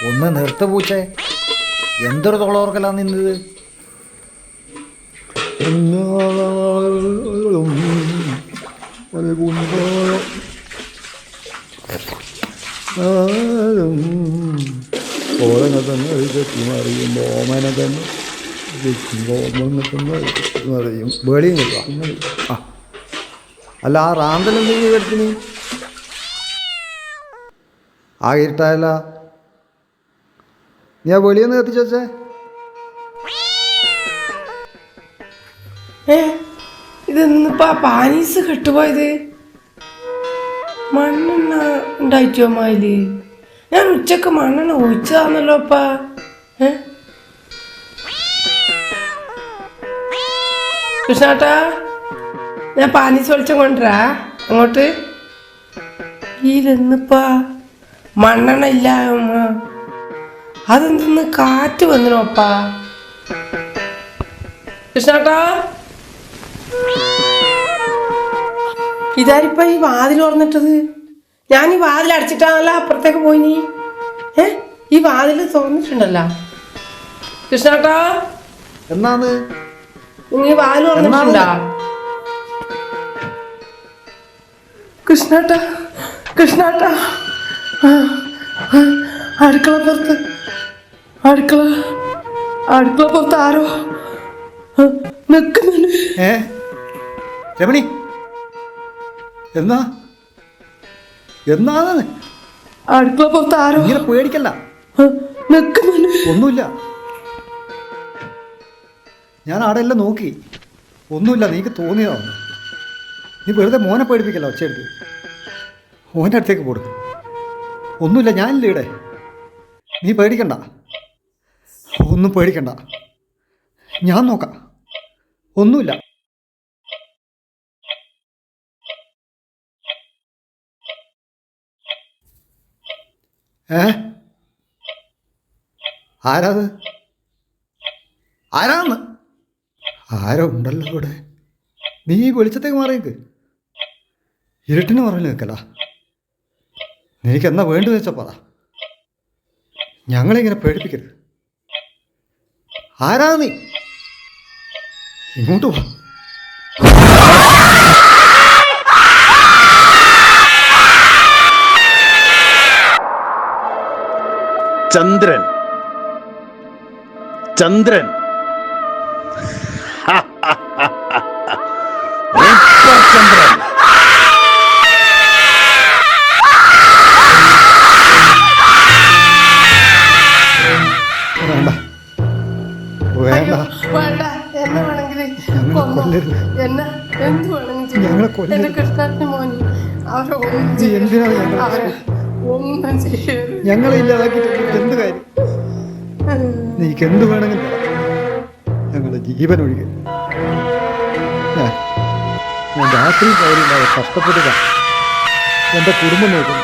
ഒന്ന് നിർത്ത പൂച്ചേ, എന്തൊരു തൊള്ളവർക്കല്ല നിന്നത്. ഓരനെ തന്നെ അറിയുമ്പോൾ ഓമനെ തന്നെ അറിയും വെളിയും കിട്ടുക. ആ അല്ല, ആ റാന്തൽ എന്തെങ്കിലും എടുത്തിന് ആ ഇരുട്ടായല്ല. നീ ആ വെളിയൊന്ന് കത്തിച്ചു വെച്ചേ. ഇതെന്നിപ്പാ പാനീസ് കെട്ടുപോയത്? മണ്ണെണ്ണ ഉണ്ടായിട്ടോ അമ്മായില്? ഞാൻ ഉച്ചക്ക് മണ്ണെണ്ണ ഒഴിച്ചതാന്നല്ലോ അപ്പാ. കൃഷ്ണാട്ടാ, ഞാൻ പാനീസ് വെളിച്ചം കൊണ്ടുവരാ അങ്ങോട്ട്. ഇതിന്നിപ്പാ മണ്ണെണ്ണ ഇല്ല അമ്മ. അതെന്തെന്ന് കാറ്റ് വന്നിനോ അപ്പാ? കൃഷ്ണാട്ടാ, ഇതാരിപ്പ ഈ വാതിൽ തുറന്നിട്ടത്? ഞാൻ ഈ വാതിൽ അടച്ചിട്ടാണല്ലോ അപ്പുറത്തേക്ക് പോയിനി. ഈ വാതിൽ തുറന്നിട്ടുണ്ടല്ലോ. കൃഷ്ണാട്ടാ, എന്നാന്ന് നീ വാതിൽ തുറന്നിട്ടുണ്ടാ? കൃഷ്ണാട്ടാ, കൃഷ്ണാട്ടാ, അടുക്കളപ്പുറത്ത് അടുക്കളപ്പുറത്ത് ആരോ നിൽക്കുന്നുണ്ട്. രമണി, എന്നാണ് അടുക്കളപ്പുറത്ത് ആരോ ഇങ്ങനെ പേടിക്കല്ല. നിൽക്കുന്നുണ്ട്. ഒന്നുമില്ല, ഞാൻ ആടെ എല്ലാം നോക്കി. ഒന്നുമില്ല, നീക്ക് തോന്നിയതാണ്. നീ വെറുതെ മോനെ പേടിപ്പിക്കല്ല. ഒച്ചയെടുത്ത് മോൻ്റെ അടുത്തേക്ക് പോടും. ഒന്നുമില്ല, ഞാനില്ല ഇവിടെ. നീ പേടിക്കണ്ട, ഒന്നും പേടിക്കണ്ട, ഞാൻ നോക്കാം. ഒന്നുമില്ല. ആരാത്? ആരാന്ന്? ആരോ ഉണ്ടല്ലോ ഇവിടെ. നീ വെളിച്ചത്തേക്ക് മാറിയേക്ക്. ഇരുട്ടിന് പറഞ്ഞു നിൽക്കല്ല. നിനക്ക് എന്നാ വേണ്ടതെന്ന് വെച്ചാൽ പറ. ഞങ്ങളിങ്ങനെ പേടിപ്പിക്കരുത്. ആരാ നീ? ഇങ്ങോട്ട് വാ. ചന്ദ്രൻ ചന്ദ്രൻ ചന്ദ്രൻ വേണ്ട, വേണ്ട, എന്നെ വേണമെങ്കിൽ കൊല്ലരുത്. എന്നെ എന്ത് വേണമെങ്കിൽ ഞങ്ങളെ കൊല്ലരുത്. എന്റെ കൃഷ്ണാന്റെ മോനി അവരൊന്നും നീ എന്തിനാണ് ഞങ്ങളെ ഒന്നും ചെയ്യരുത്. ഞങ്ങളെ ഇല്ലാതാക്കിയിട്ട് എന്ത് കാര്യം? നീക്ക് എന്ത് വേണമെങ്കിലും ഞങ്ങളുടെ ജീവൻ ഒഴികെ. ഞാൻ രാത്രി പകലില്ലാതെ കഷ്ടപ്പെടുക എൻ്റെ കുടുംബം നോക്കുന്നു.